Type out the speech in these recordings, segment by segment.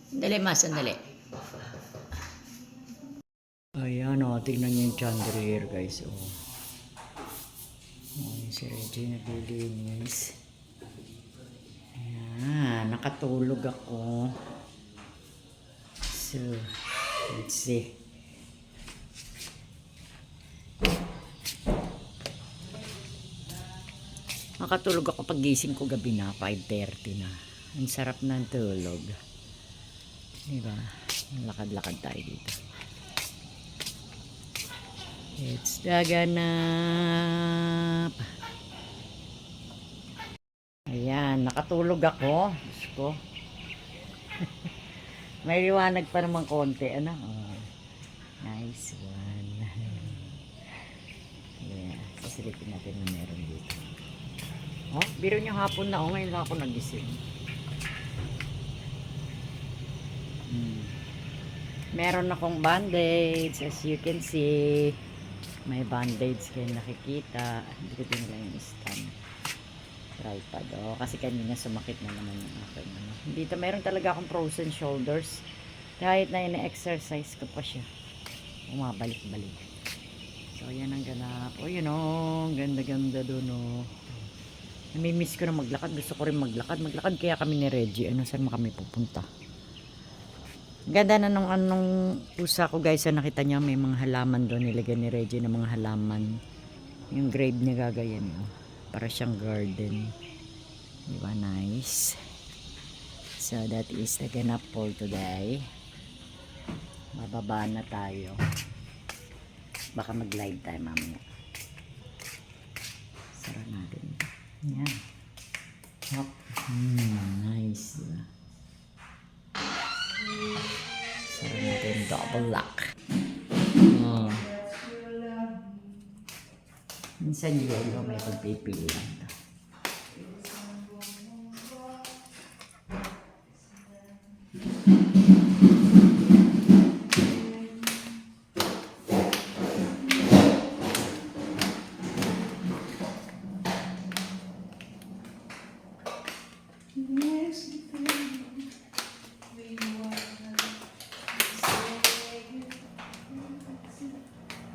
Sandali, ma, sandali. Ayan, o. Tingnan niyo yung chandelier, guys. O. Si Reggie naglilinis. Ayan, nakatulog ako. So, let's see. Nakatulog ako pag gising ko gabi na, 5:30 na. Ang sarap ng tulog. Diba? Lakad-lakad tayo dito. It's gaganap. Ayan, nakatulog ako. Diyos ko. May liwanag pa naman konti. Ano? Oh, nice one. Yeah, sasilipin natin na meron dito. Oh, biro niyo hapon na. Oh, ngayon lang ako nagising. Meron akong band-aids, as you can see. May band-aids kayo nakikita. Hindi ko din lang yung stand. Tripod. Oh, kasi kanina sumakit na naman yung aking ano. Dito meron talaga akong frozen shoulders. Kahit na ina-exercise ko pa siya. Umabalik-balik. So, yan ang ganap. Oh, yun oh. Ganda-ganda dun oh. Namimiss ko na maglakad. Gusto ko rin maglakad. Maglakad kaya kami ni Reggie. Ano, saan kami pupunta? Ganda na nung anong pusa ko guys. Nakita niya may mga halaman doon. Nilagay ni Reggie na mga halaman. Yung grave niya gagayan. Oh. Para siyang garden. Diba nice? So that is the ganap for today. Bababa na tayo. Baka mag live tayo mamaya. Sara natin. Yan. Hop. Nice. Sara natin double lock. Oh. Minsan yellow may pagpipili lang.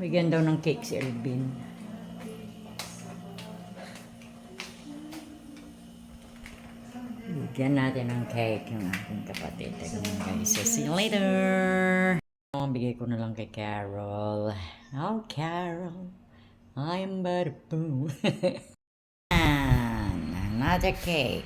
Bigyan daw ng cake si Elvin. Bigyan natin ng cake yung aking kapatid. Guys, so see you later! Bigay ko na lang kay Carol. Oh, Carol, I'm but a fool. And another cake.